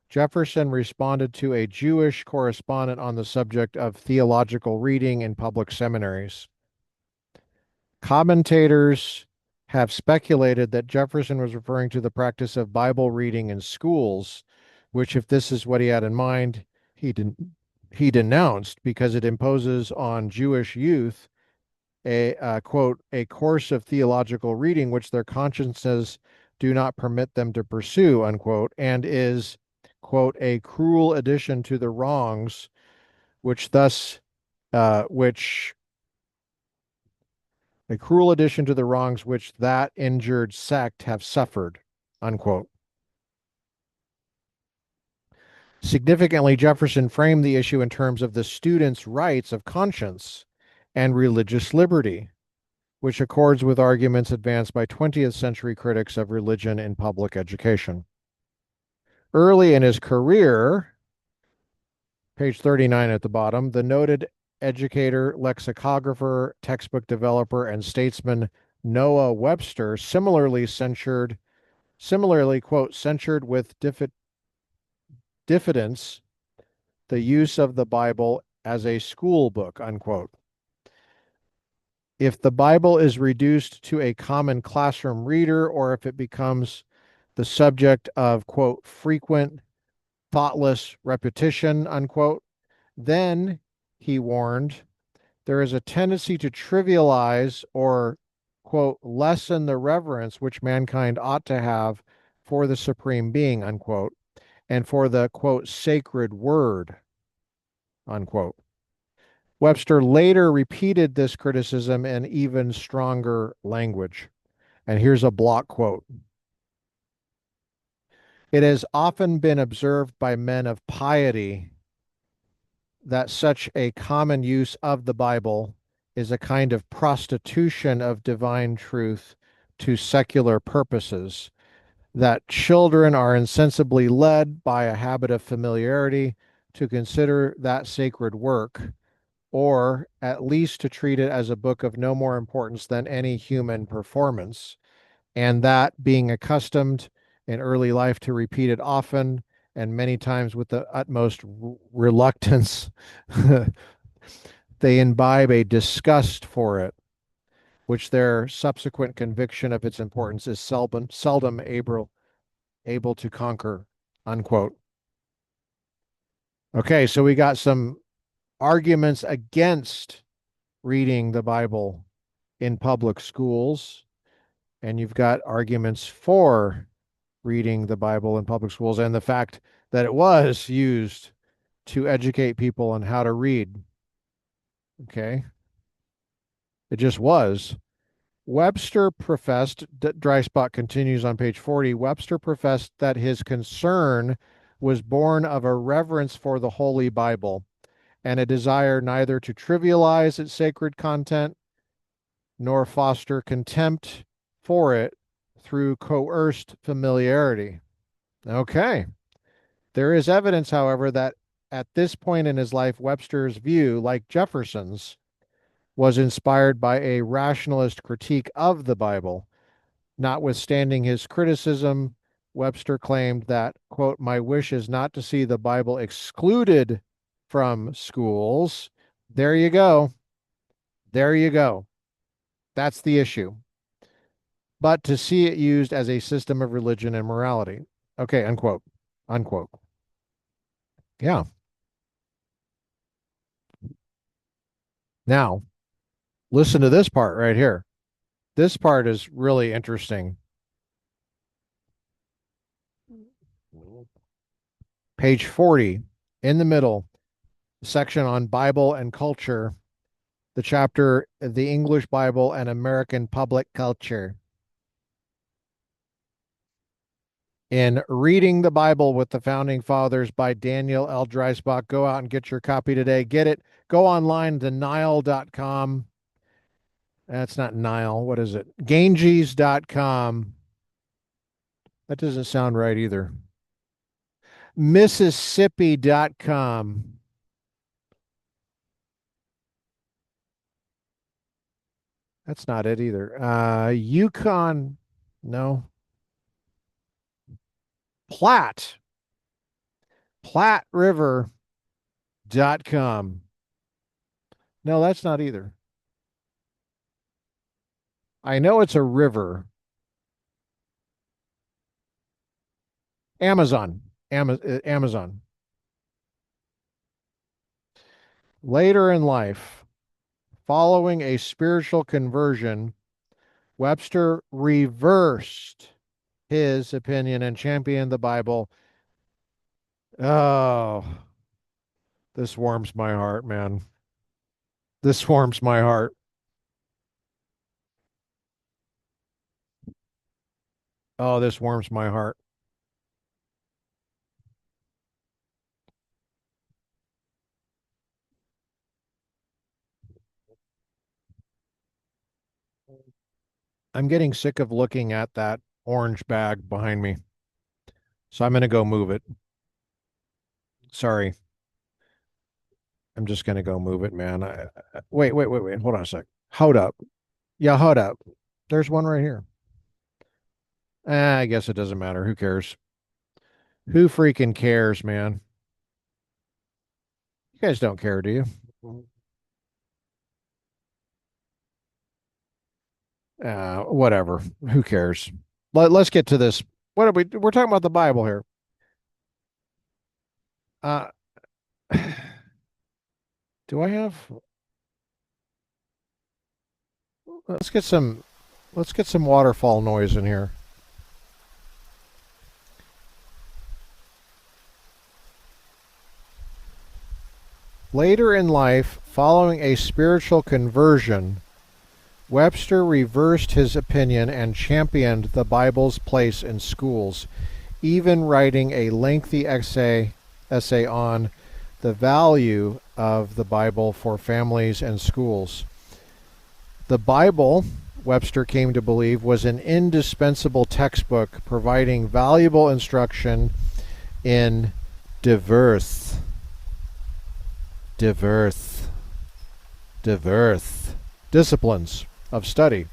Jefferson responded to a Jewish correspondent on the subject of theological reading in public seminaries. Commentators have speculated that Jefferson was referring to the practice of Bible reading in schools, which, if this is what he had in mind, he denounced because it imposes on Jewish youth a quote a course of theological reading which their consciences do not permit them to pursue, unquote, and is quote a cruel addition to the wrongs which thus which a cruel addition to the wrongs which that injured sect have suffered, unquote. Significantly, Jefferson framed the issue in terms of the student's rights of conscience and religious liberty, which accords with arguments advanced by 20th century critics of religion in public education. Early in his career, page 39 at the bottom, the noted educator, lexicographer, textbook developer, and statesman Noah Webster similarly, quote, censured with diffidence the use of the Bible as a school book, unquote. If the Bible is reduced to a common classroom reader, or if it becomes the subject of, quote, frequent, thoughtless repetition, unquote, then, he warned, there is a tendency to trivialize or, quote, lessen the reverence which mankind ought to have for the supreme being, unquote, and for the, quote, sacred word, unquote. Webster later repeated this criticism in even stronger language. And here's a block quote. It has often been observed by men of piety that such a common use of the Bible is a kind of prostitution of divine truth to secular purposes, that children are insensibly led by a habit of familiarity to consider that sacred work, or at least to treat it as a book of no more importance than any human performance, and that being accustomed in early life to repeat it often and many times with the utmost reluctance, they imbibe a disgust for it, which their subsequent conviction of its importance is seldom able to conquer, unquote. Okay, so we got some arguments against reading the Bible in public schools, and you've got arguments for reading the Bible in public schools and the fact that it was used to educate people on how to read. Okay. It just was. Webster professed, Dreisbach continues on page 40, Webster professed that his concern was born of a reverence for the Holy Bible and a desire neither to trivialize its sacred content nor foster contempt for it through coerced familiarity. Okay. There is evidence, however, that at this point in his life, Webster's view, like Jefferson's, was inspired by a rationalist critique of the Bible. Notwithstanding his criticism, Webster claimed that, quote, my wish is not to see the Bible excluded from schools. There you go. There you go. That's the issue. But to see it used as a system of religion and morality. Okay, unquote. Unquote. Yeah. Now, listen to this part right here. This part is really interesting. Page 40, in the middle. section on Bible and culture, the chapter, The English Bible and American Public Culture. In Reading the Bible with the Founding Fathers by Daniel L. Dreisbach. Go out and get your copy today. Get it. Go online to Nile.com. That's not Nile. What is it? Ganges.com. That doesn't sound right either. Mississippi.com. That's not it either. Yukon. No. Platte. PlatteRiver.com. No, that's not either. I know it's a river. Amazon. Amazon. Later in life, following a spiritual conversion, Webster reversed his opinion and championed the Bible. Oh, this warms my heart, man. This warms my heart. Oh, this warms my heart. I'm getting sick of looking at that orange bag behind me. So I'm going to go move it. Sorry. I'm just going to go move it, man. Wait. Hold on a sec. Hold up. Yeah, hold up. There's one right here. I guess it doesn't matter. Who cares? Who freaking cares, man? You guys don't care, do you? Whatever. Who cares? Let's get to this. What are we're talking about the Bible here. Uh, do I have? Let's get some waterfall noise in here. Later in life, following a spiritual conversion, Webster reversed his opinion and championed the Bible's place in schools, even writing a lengthy essay on the value of the Bible for families and schools. The Bible, Webster came to believe, was an indispensable textbook providing valuable instruction in diverse disciplines of study.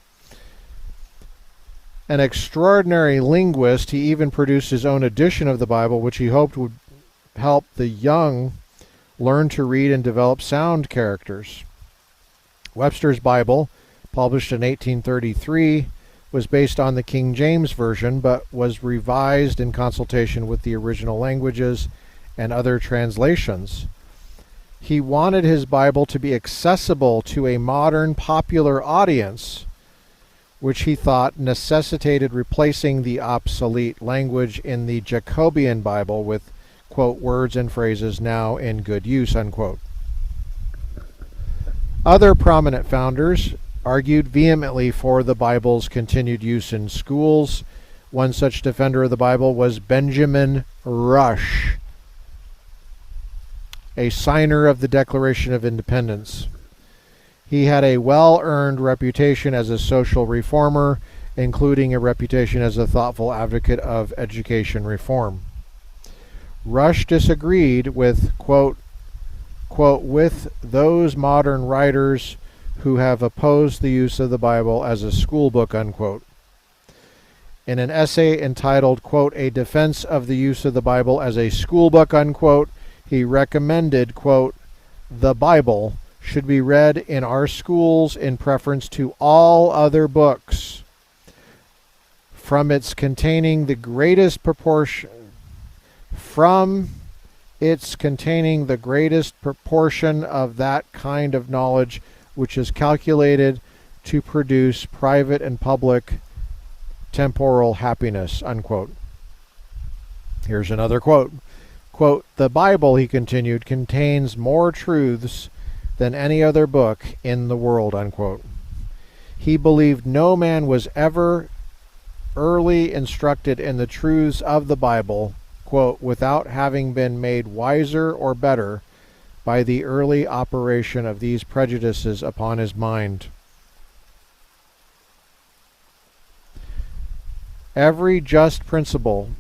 An extraordinary linguist, he even produced his own edition of the Bible, which he hoped would help the young learn to read and develop sound characters. Webster's Bible, published in 1833, was based on the King James Version, but was revised in consultation with the original languages and other translations. He wanted his Bible to be accessible to a modern popular audience, which he thought necessitated replacing the obsolete language in the Jacobean Bible with, quote, words and phrases now in good use, unquote. Other prominent founders argued vehemently for the Bible's continued use in schools. One such defender of the Bible was Benjamin Rush, a signer of the Declaration of Independence. He had a well-earned reputation as a social reformer, including a reputation as a thoughtful advocate of education reform. Rush disagreed with, quote, with those modern writers who have opposed the use of the Bible as a school book, unquote. In an essay entitled, quote, A Defense of the Use of the Bible as a School Book, unquote, he recommended, quote, the Bible should be read in our schools in preference to all other books, from its containing the greatest proportion of that kind of knowledge which is calculated to produce private and public temporal happiness, unquote. Here's another quote. Quote, "The Bible," he continued, "contains more truths than any other book in the world," unquote. He believed no man was ever early instructed in the truths of the Bible, quote, "without having been made wiser or better by the early operation of these prejudices upon his mind. Every just principle,"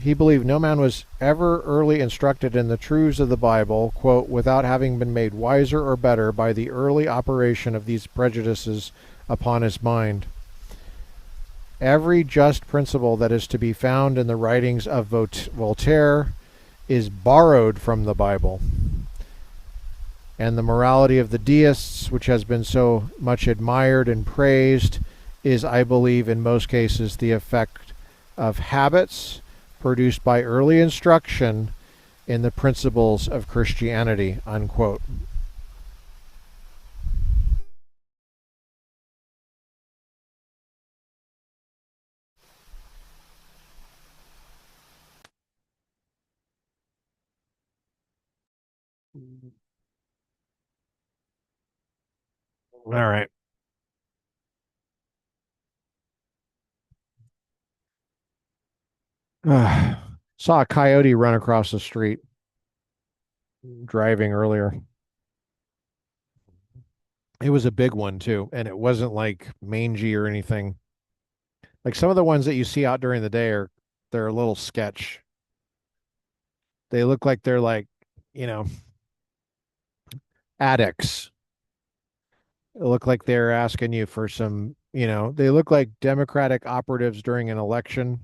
he believed no man was ever early instructed in the truths of the Bible, quote, "without having been made wiser or better by the early operation of these prejudices upon his mind. Every just principle that is to be found in the writings of Voltaire is borrowed from the Bible. And the morality of the deists, which has been so much admired and praised, is, I believe, in most cases, the effect of habits produced by early instruction in the principles of Christianity," unquote. All right. Saw a coyote run across the street driving earlier. It was a big one too, and it wasn't like mangy or anything. Like some of the ones that you see out during the day they're a little sketch. They look like they're like, you know, addicts. They look like they're asking you for some, they look like Democratic operatives during an election.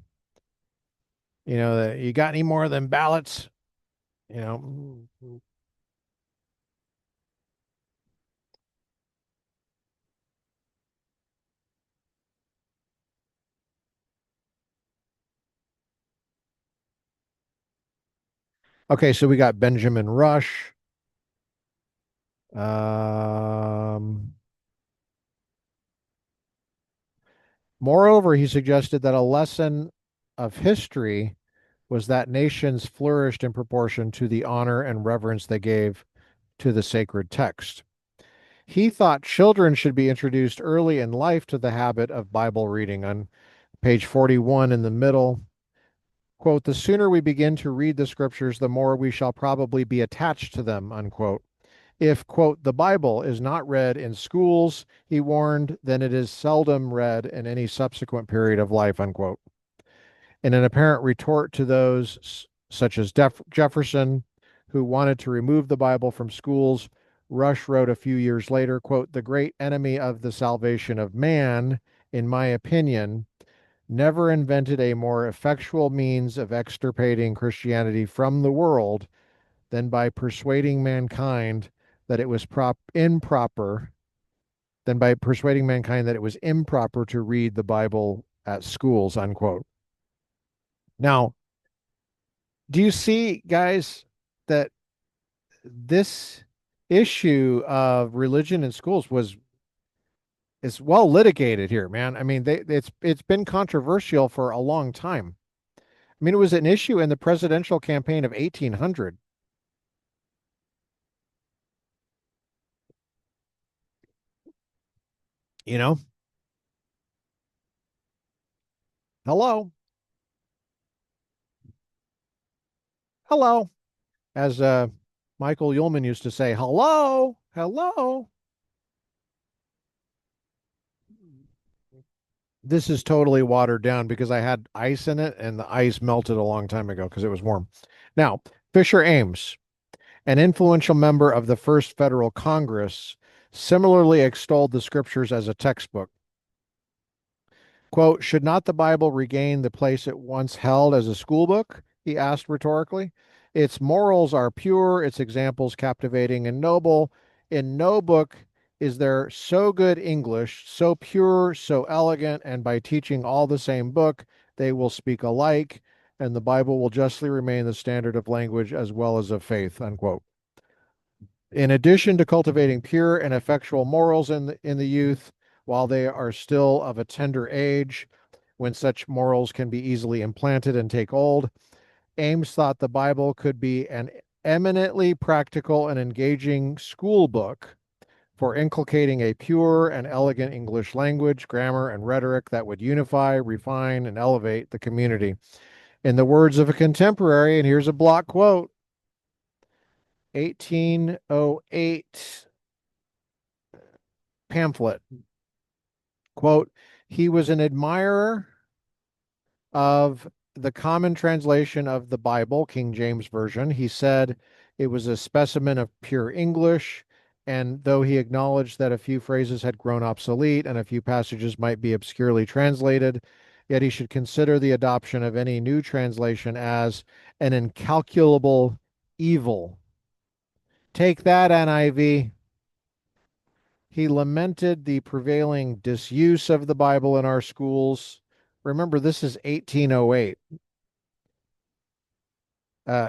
That you got any more of them ballots? You know. Okay, so we got Benjamin Rush. Um, Moreover, he suggested that a lesson of history was that nations flourished in proportion to the honor and reverence they gave to the sacred text. He thought children should be introduced early in life to the habit of Bible reading. On page 41 in the middle, quote, "The sooner we begin to read the scriptures, the more we shall probably be attached to them," unquote. If, quote, "the Bible is not read in schools," he warned, "then it is seldom read in any subsequent period of life," unquote. In an apparent retort to those such as Jefferson, who wanted to remove the Bible from schools, Rush wrote a few years later, quote, "The great enemy of the salvation of man, in my opinion, never invented a more effectual means of extirpating Christianity from the world than by persuading mankind that it was improper to read the Bible at schools," unquote. Now, do you see, guys, that this issue of religion in schools is well litigated here, man? I mean, it's been controversial for a long time. I mean, it was an issue in the presidential campaign of 1800. You know, hello, hello, as Michael Ullman used to say, hello, hello. This is totally watered down because I had ice in it and the ice melted a long time ago because it was warm. Now, Fisher Ames, an influential member of the First Federal Congress, similarly extolled the scriptures as a textbook. Quote, "Should not the Bible regain the place it once held as a school book?" he asked rhetorically. "Its morals are pure, its examples captivating and noble. In no book is there so good English, so pure, so elegant, and by teaching all the same book, they will speak alike, and the Bible will justly remain the standard of language as well as of faith," unquote. In addition to cultivating pure and effectual morals in the youth, while they are still of a tender age, when such morals can be easily implanted and take hold, Ames thought the Bible could be an eminently practical and engaging school book for inculcating a pure and elegant English language, grammar, and rhetoric that would unify, refine, and elevate the community. In the words of a contemporary, and here's a block quote, 1808 pamphlet, quote, he was an admirer of the common translation of the Bible, King James Version. He said it was a specimen of pure English, and though he acknowledged that a few phrases had grown obsolete and a few passages might be obscurely translated, yet he should consider the adoption of any new translation as an incalculable evil. Take that, NIV. He lamented the prevailing disuse of the Bible in our schools. Remember, this is 1808.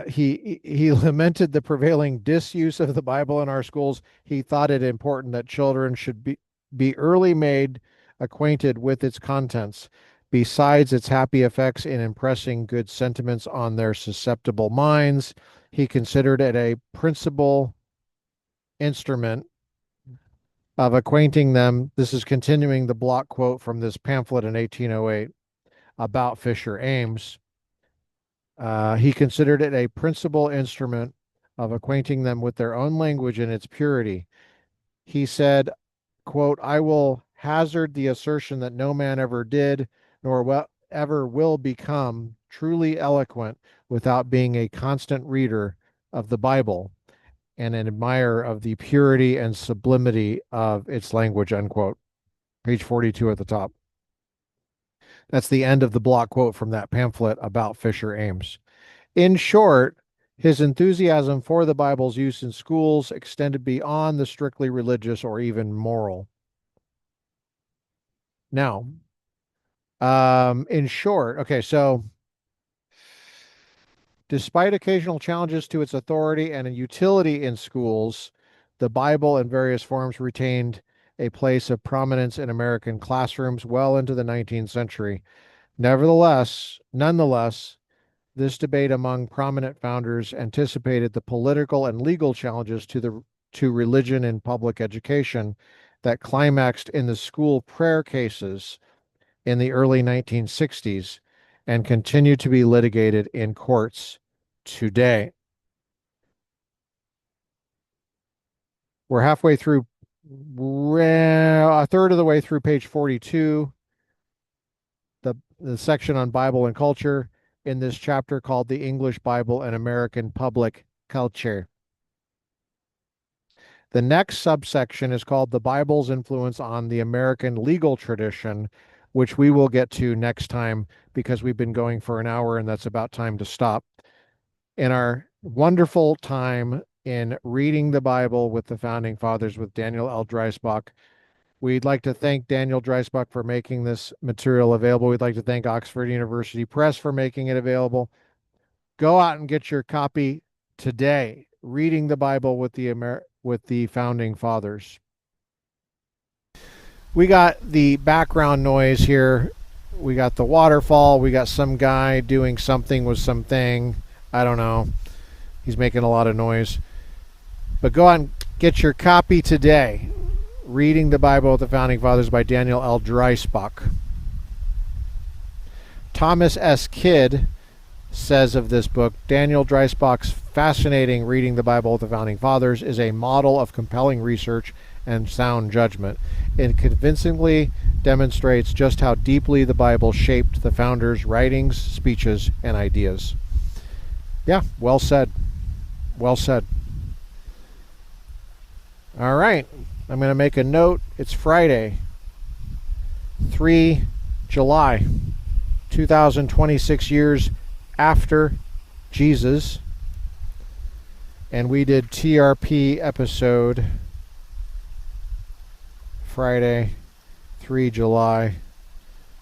He lamented the prevailing disuse of the Bible in our schools. He thought it important that children should be early made acquainted with its contents, besides its happy effects in impressing good sentiments on their susceptible minds. He considered it a principal instrument of acquainting them. This is continuing the block quote from this pamphlet in 1808 about Fisher Ames. He considered it a principal instrument of acquainting them with their own language and its purity. He said, quote, I will hazard the assertion that no man ever did, nor ever will become truly eloquent without being a constant reader of the Bible and an admirer of the purity and sublimity of its language, unquote. Page 42 at the top. That's the end of the block quote from that pamphlet about Fisher Ames. In short, his enthusiasm for the Bible's use in schools extended beyond the strictly religious or even moral. Now, in short, okay, so despite occasional challenges to its authority and utility in schools, the Bible in various forms retained a place of prominence in American classrooms well into the 19th century. Nonetheless, this debate among prominent founders anticipated the political and legal challenges to religion in public education that climaxed in the school prayer cases in the early 1960s and continue to be litigated in courts today. We're halfway through, a third of the way through page 42, the section on Bible and culture in this chapter called The English Bible and American Public Culture. The next subsection is called The Bible's Influence on the American Legal Tradition, which we will get to next time because we've been going for an hour and that's about time to stop. In our wonderful time in reading the Bible with the Founding Fathers with Daniel L. Dreisbach, we'd like to thank Daniel Dreisbach for making this material available. We'd like to thank Oxford University Press for making it available. Go out and get your copy today, Reading the Bible with the Founding Fathers. We got the background noise here. We got the waterfall. We got some guy doing something with something. I don't know. He's making a lot of noise. But go out and get your copy today. Reading the Bible with the Founding Fathers by Daniel L. Dreisbach. Thomas S. Kidd says of this book, Daniel Dreisbach's fascinating Reading the Bible with the Founding Fathers is a model of compelling research and sound judgment. It convincingly demonstrates just how deeply the Bible shaped the founders' writings, speeches, and ideas. Yeah, well said. Well said. All right. I'm going to make a note. It's Friday, 3 July, 2026 years after Jesus. And we did TRP episode Friday, 3 July,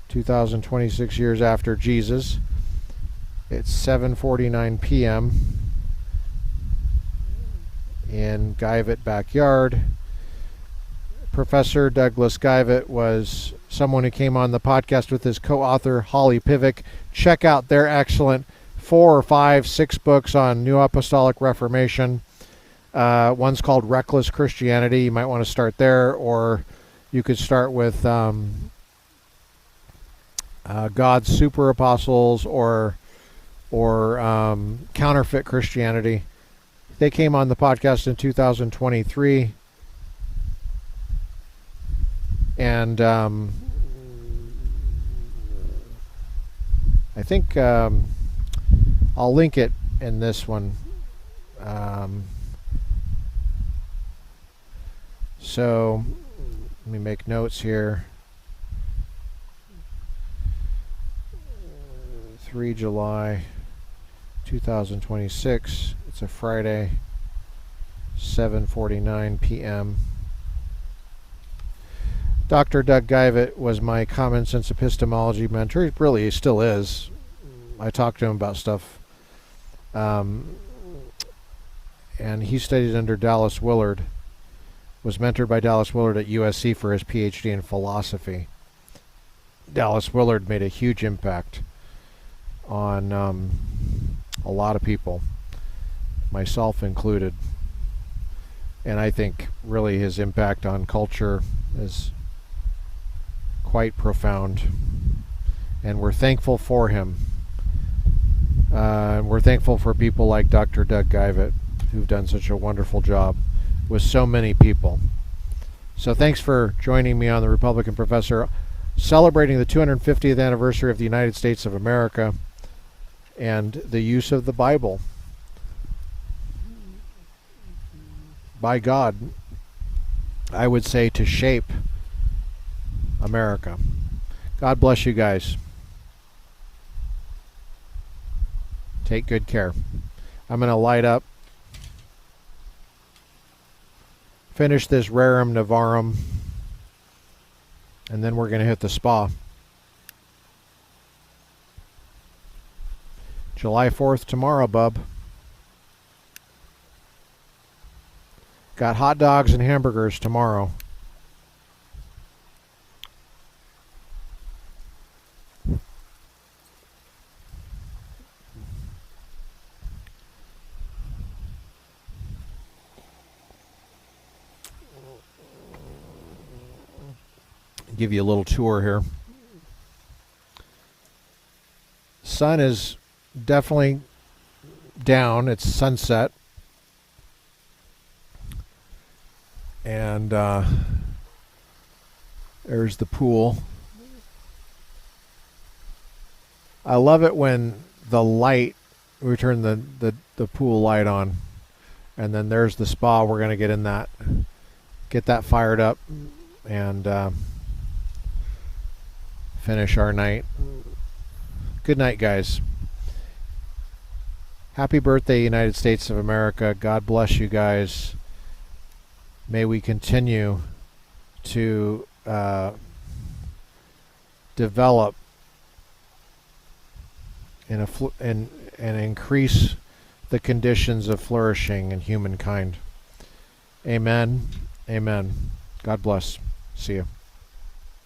2026 years after Jesus. It's 7:49 p.m. in Guyvet backyard. Professor Douglas Guyvet was someone who came on the podcast with his co-author Holly Pivick. Check out their excellent 4 or 5, 6 books on New Apostolic Reformation. One's called Reckless Christianity. You might want to start there, or you could start with God's Super Apostles or Counterfeit Christianity. They came on the podcast in 2023, and I think I'll link it in this one. So let me make notes here. 3 July 2026. It's a Friday, 7:49 p.m. Dr. Doug Guyvet was my common sense epistemology mentor. He really still is. I talked to him about stuff. And he studied under Dallas Willard, was mentored by Dallas Willard at USC for his PhD in philosophy. Dallas Willard made a huge impact on a lot of people, myself included. And I think really his impact on culture is quite profound. And we're thankful for him. We're thankful for people like Dr. Doug Guyvet, who've done such a wonderful job with so many people. So thanks for joining me on the Republican Professor, celebrating the 250th anniversary of the United States of America and the use of the Bible by God, I would say, to shape America. God bless you guys. Take good care. I'm going to light up, finish this Rerum Novarum, and then we're going to hit the spa. July 4th tomorrow, bub. Got hot dogs and hamburgers tomorrow. Give you a little tour here. Sun is definitely down. It's sunset. And there's the pool. I love it when the light, we turn the pool light on, and then there's the spa. We're going to get in that, get that fired up, and finish our night. Good night, guys. Happy birthday, United States of America. God bless you guys. May we continue to develop and increase the conditions of flourishing in humankind. Amen. Amen. God bless. See you.